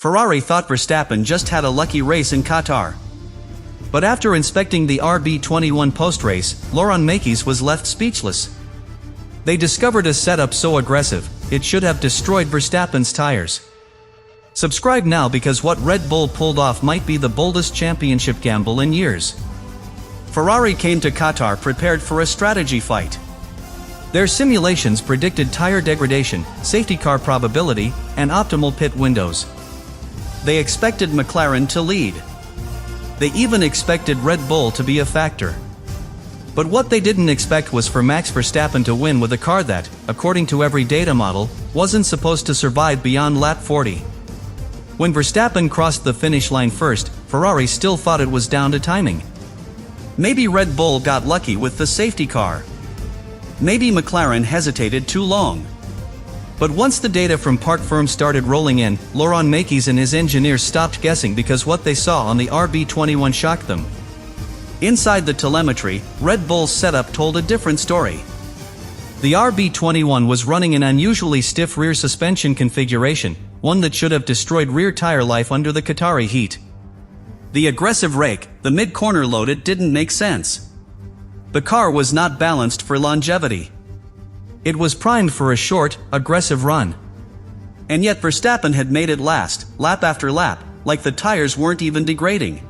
Ferrari thought Verstappen just had a lucky race in Qatar. But after inspecting the RB21 post-race, Laurent Mekies was left speechless. They discovered a setup so aggressive, it should have destroyed Verstappen's tires. Subscribe now because what Red Bull pulled off might be the boldest championship gamble in years. Ferrari came to Qatar prepared for a strategy fight. Their simulations predicted tire degradation, safety car probability, and optimal pit windows. They expected McLaren to lead. They even expected Red Bull to be a factor. But what they didn't expect was for Max Verstappen to win with a car that, according to every data model, wasn't supposed to survive beyond lap 40. When Verstappen crossed the finish line first, Ferrari still thought it was down to timing. Maybe Red Bull got lucky with the safety car. Maybe McLaren hesitated too long. But once the data from part firms started rolling in, Laurent Mekies and his engineers stopped guessing because what they saw on the RB21 shocked them. Inside the telemetry, Red Bull's setup told a different story. The RB21 was running an unusually stiff rear suspension configuration, one that should have destroyed rear tire life under the Qatari heat. The aggressive rake, the mid-corner load, it didn't make sense. The car was not balanced for longevity. It was primed for a short, aggressive run. And yet Verstappen had made it last, lap after lap, like the tires weren't even degrading.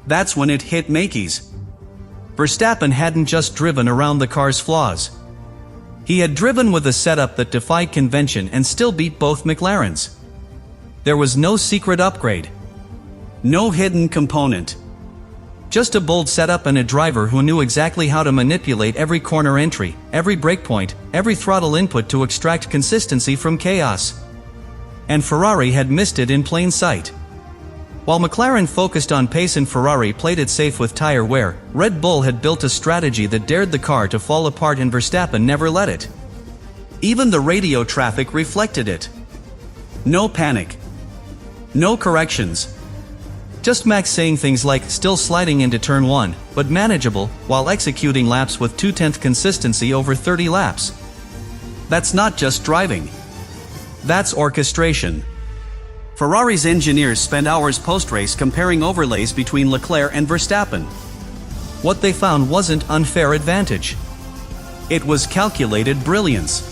That's when it hit Mekies. Verstappen hadn't just driven around the car's flaws. He had driven with a setup that defied convention and still beat both McLarens. There was no secret upgrade. No hidden component. Just a bold setup and a driver who knew exactly how to manipulate every corner entry, every breakpoint, every throttle input to extract consistency from chaos. And Ferrari had missed it in plain sight. While McLaren focused on pace and Ferrari played it safe with tire wear, Red Bull had built a strategy that dared the car to fall apart and Verstappen never let it. Even the radio traffic reflected it. No panic. No corrections. Just Max saying things like still sliding into turn 1, but manageable, while executing laps with 2/10 consistency over 30 laps. That's not just driving. That's orchestration. Ferrari's engineers spent hours post-race comparing overlays between Leclerc and Verstappen. What they found wasn't unfair advantage. It was calculated brilliance.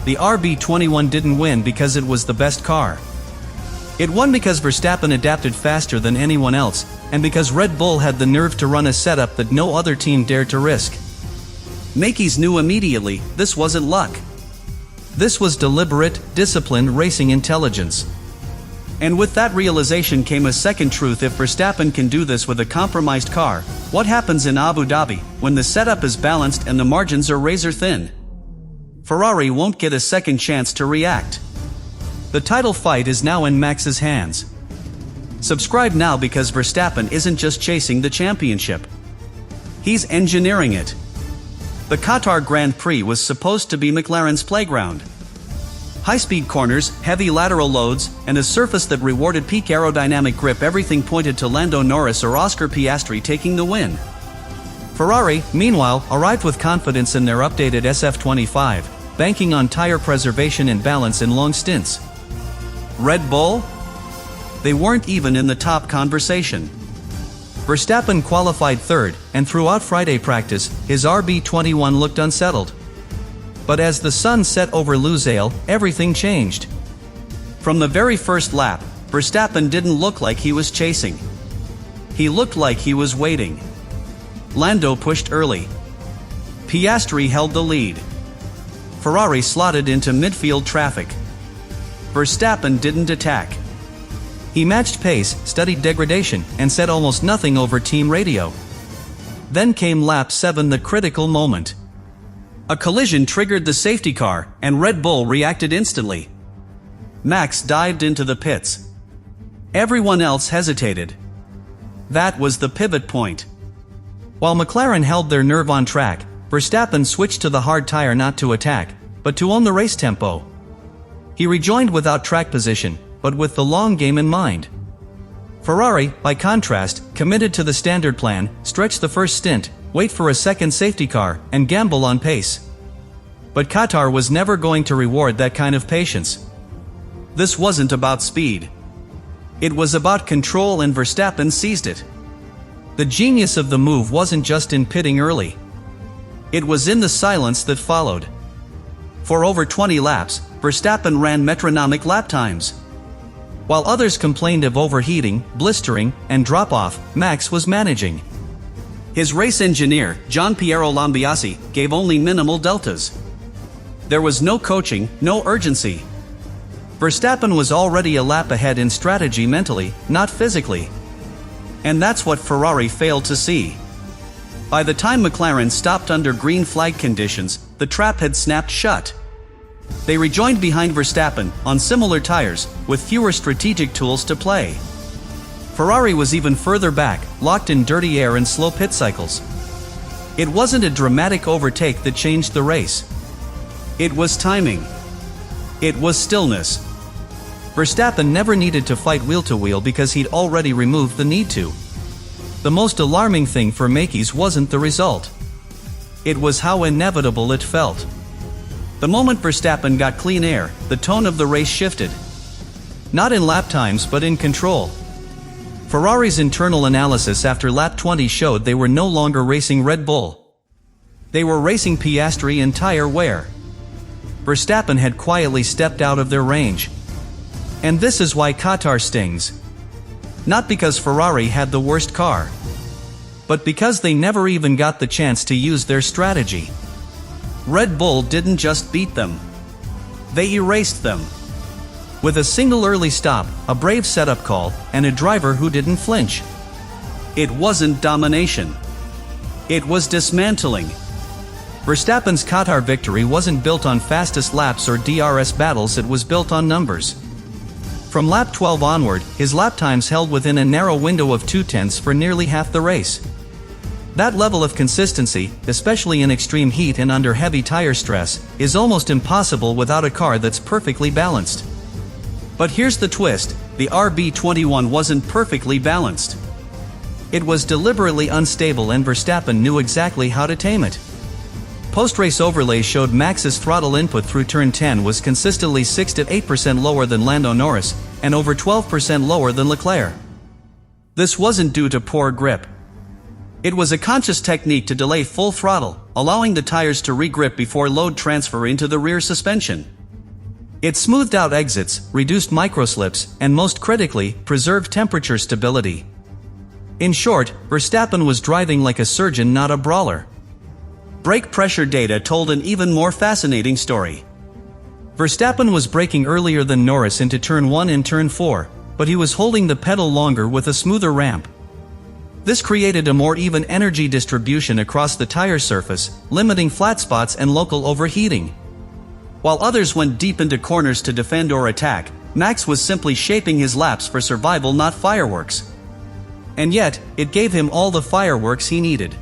The RB21 didn't win because it was the best car. It won because Verstappen adapted faster than anyone else, and because Red Bull had the nerve to run a setup that no other team dared to risk. Mekies knew immediately, this wasn't luck. This was deliberate, disciplined racing intelligence. And with that realization came a second truth: if Verstappen can do this with a compromised car, what happens in Abu Dhabi, when the setup is balanced and the margins are razor thin? Ferrari won't get a second chance to react. The title fight is now in Max's hands. Subscribe now because Verstappen isn't just chasing the championship. He's engineering it. The Qatar Grand Prix was supposed to be McLaren's playground. High-speed corners, heavy lateral loads, and a surface that rewarded peak aerodynamic grip, everything pointed to Lando Norris or Oscar Piastri taking the win. Ferrari, meanwhile, arrived with confidence in their updated SF25, banking on tire preservation and balance in long stints. Red Bull? They weren't even in the top conversation. Verstappen qualified third, and throughout Friday practice, his RB21 looked unsettled. But as the sun set over Lusail, everything changed. From the very first lap, Verstappen didn't look like he was chasing. He looked like he was waiting. Lando pushed early. Piastri held the lead. Ferrari slotted into midfield traffic. Verstappen didn't attack. He matched pace, studied degradation, and said almost nothing over team radio. Then came lap 7, the critical moment. A collision triggered the safety car, and Red Bull reacted instantly. Max dived into the pits. Everyone else hesitated. That was the pivot point. While McLaren held their nerve on track, Verstappen switched to the hard tire not to attack, but to own the race tempo. He rejoined without track position, but with the long game in mind. Ferrari, by contrast, committed to the standard plan, stretch the first stint, wait for a second safety car, and gamble on pace. But Qatar was never going to reward that kind of patience. This wasn't about speed. It was about control and Verstappen seized it. The genius of the move wasn't just in pitting early. It was in the silence that followed. For over 20 laps, Verstappen ran metronomic lap times. While others complained of overheating, blistering, and drop-off, Max was managing. His race engineer, Gianpiero Lambiase, gave only minimal deltas. There was no coaching, no urgency. Verstappen was already a lap ahead in strategy mentally, not physically. And that's what Ferrari failed to see. By the time McLaren stopped under green flag conditions, the trap had snapped shut. They rejoined behind Verstappen, on similar tires, with fewer strategic tools to play. Ferrari was even further back, locked in dirty air and slow pit cycles. It wasn't a dramatic overtake that changed the race. It was timing. It was stillness. Verstappen never needed to fight wheel-to-wheel because he'd already removed the need to. The most alarming thing for Mekies wasn't the result. It was how inevitable it felt. The moment Verstappen got clean air, the tone of the race shifted. Not in lap times but in control. Ferrari's internal analysis after lap 20 showed they were no longer racing Red Bull. They were racing Piastri and tire wear. Verstappen had quietly stepped out of their range. And this is why Qatar stings. Not because Ferrari had the worst car, but because they never even got the chance to use their strategy. Red Bull didn't just beat them. They erased them. With a single early stop, a brave setup call, and a driver who didn't flinch. It wasn't domination. It was dismantling. Verstappen's Qatar victory wasn't built on fastest laps or DRS battles, it was built on numbers. From lap 12 onward, his lap times held within a narrow window of 0.2 for nearly half the race. That level of consistency, especially in extreme heat and under heavy tire stress, is almost impossible without a car that's perfectly balanced. But here's the twist, the RB21 wasn't perfectly balanced. It was deliberately unstable and Verstappen knew exactly how to tame it. Post-race overlays showed Max's throttle input through turn 10 was consistently 6 to 8% lower than Lando Norris, and over 12% lower than Leclerc. This wasn't due to poor grip. It was a conscious technique to delay full throttle, allowing the tires to re-grip before load transfer into the rear suspension. It smoothed out exits, reduced microslips, and most critically, preserved temperature stability. In short, Verstappen was driving like a surgeon, not a brawler. Brake pressure data told an even more fascinating story. Verstappen was braking earlier than Norris into turn 1 and turn 4, but he was holding the pedal longer with a smoother ramp. This created a more even energy distribution across the tire surface, limiting flat spots and local overheating. While others went deep into corners to defend or attack, Max was simply shaping his laps for survival, not fireworks. And yet, it gave him all the fireworks he needed.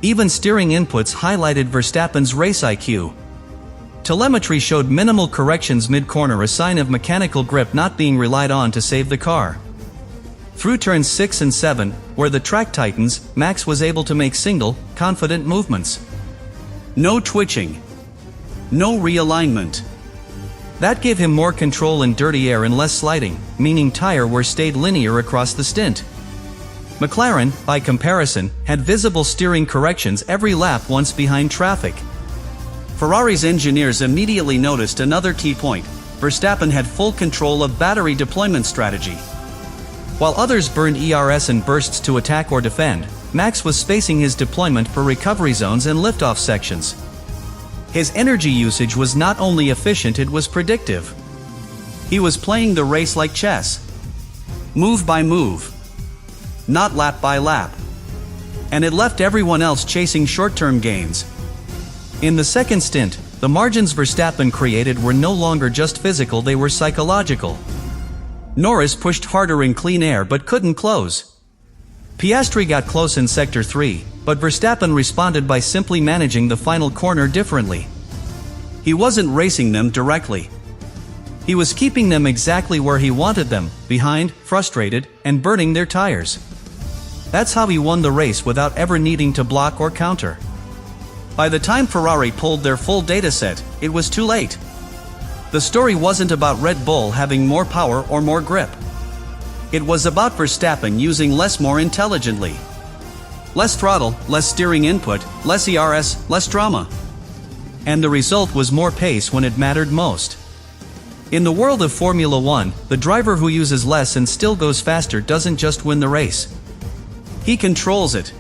Even steering inputs highlighted Verstappen's race IQ. Telemetry showed minimal corrections mid-corner, a sign of mechanical grip not being relied on to save the car. Through turns 6 and 7, where the track tightens, Max was able to make single, confident movements. No twitching. No realignment. That gave him more control in dirty air and less sliding, meaning tire wear stayed linear across the stint. McLaren, by comparison, had visible steering corrections every lap once behind traffic. Ferrari's engineers immediately noticed another key point: Verstappen had full control of battery deployment strategy. While others burned ERS and bursts to attack or defend, Max was spacing his deployment for recovery zones and liftoff sections. His energy usage was not only efficient, it was predictive. He was playing the race like chess. Move by move. Not lap by lap. And it left everyone else chasing short-term gains. In the second stint, the margins Verstappen created were no longer just physical, they were psychological. Norris pushed harder in clean air but couldn't close. Piastri got close in Sector 3, but Verstappen responded by simply managing the final corner differently. He wasn't racing them directly. He was keeping them exactly where he wanted them, behind, frustrated, and burning their tires. That's how he won the race without ever needing to block or counter. By the time Ferrari pulled their full dataset, it was too late. The story wasn't about Red Bull having more power or more grip. It was about Verstappen using less more intelligently. Less throttle, less steering input, less ERS, less drama. And the result was more pace when it mattered most. In the world of Formula 1, the driver who uses less and still goes faster doesn't just win the race. He controls it.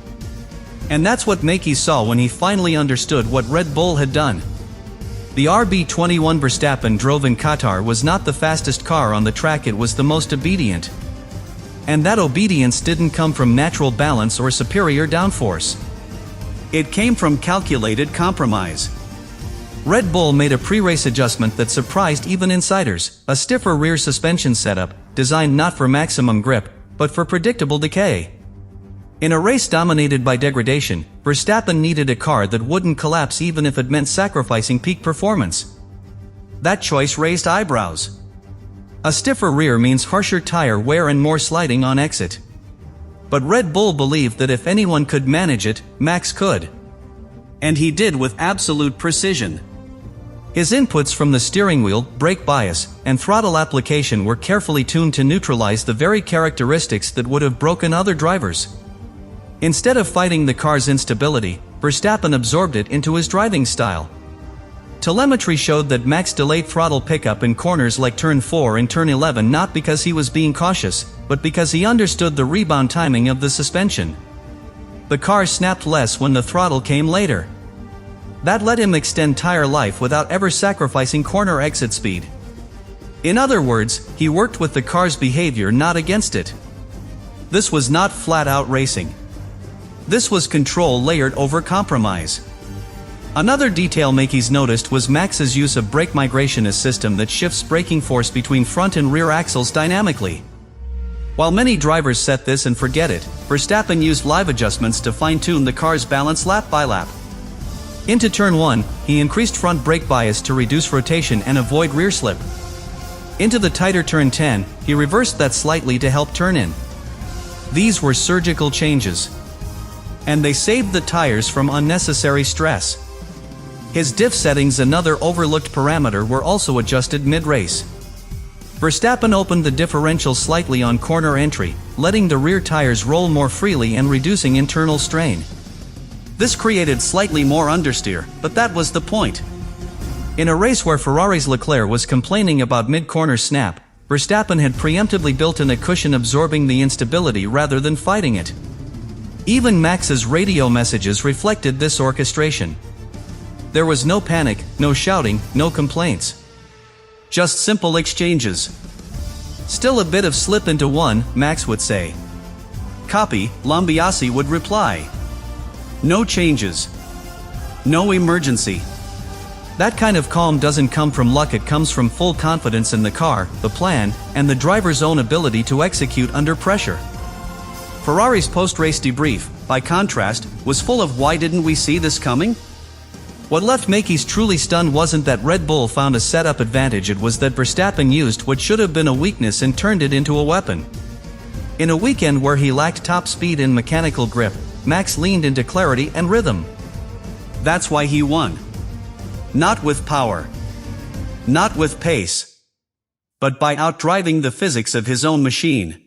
And that's what Mekies saw when he finally understood what Red Bull had done. The RB21 Verstappen drove in Qatar was not the fastest car on the track, it was the most obedient. And that obedience didn't come from natural balance or superior downforce. It came from calculated compromise. Red Bull made a pre-race adjustment that surprised even insiders, a stiffer rear suspension setup, designed not for maximum grip, but for predictable decay. In a race dominated by degradation, Verstappen needed a car that wouldn't collapse even if it meant sacrificing peak performance. That choice raised eyebrows. A stiffer rear means harsher tire wear and more sliding on exit. But Red Bull believed that if anyone could manage it, Max could. And he did with absolute precision. His inputs from the steering wheel, brake bias, and throttle application were carefully tuned to neutralize the very characteristics that would have broken other drivers. Instead of fighting the car's instability, Verstappen absorbed it into his driving style. Telemetry showed that Max delayed throttle pickup in corners like turn 4 and turn 11 not because he was being cautious, but because he understood the rebound timing of the suspension. The car snapped less when the throttle came later. That let him extend tire life without ever sacrificing corner exit speed. In other words, he worked with the car's behavior, not against it. This was not flat-out racing. This was control layered over compromise. Another detail Mekies noticed was Max's use of brake migration, a system that shifts braking force between front and rear axles dynamically. While many drivers set this and forget it, Verstappen used live adjustments to fine-tune the car's balance lap by lap. Into turn 1, he increased front brake bias to reduce rotation and avoid rear slip. Into the tighter turn 10, he reversed that slightly to help turn in. These were surgical changes. And they saved the tires from unnecessary stress. His diff settings, another overlooked parameter, were also adjusted mid-race. Verstappen opened the differential slightly on corner entry, letting the rear tires roll more freely and reducing internal strain. This created slightly more understeer, but that was the point. In a race where Ferrari's Leclerc was complaining about mid-corner snap, Verstappen had preemptively built in a cushion absorbing the instability rather than fighting it. Even Max's radio messages reflected this orchestration. There was no panic, no shouting, no complaints. Just simple exchanges. "Still a bit of slip into one," Max would say. "Copy," Lambiase would reply. No changes. No emergency. That kind of calm doesn't come from luck, it comes from full confidence in the car, the plan, and the driver's own ability to execute under pressure. Ferrari's post-race debrief, by contrast, was full of "why didn't we see this coming?" What left Mekies truly stunned wasn't that Red Bull found a setup advantage, it was that Verstappen used what should have been a weakness and turned it into a weapon. In a weekend where he lacked top speed and mechanical grip, Max leaned into clarity and rhythm. That's why he won. Not with power. Not with pace. But by outdriving the physics of his own machine.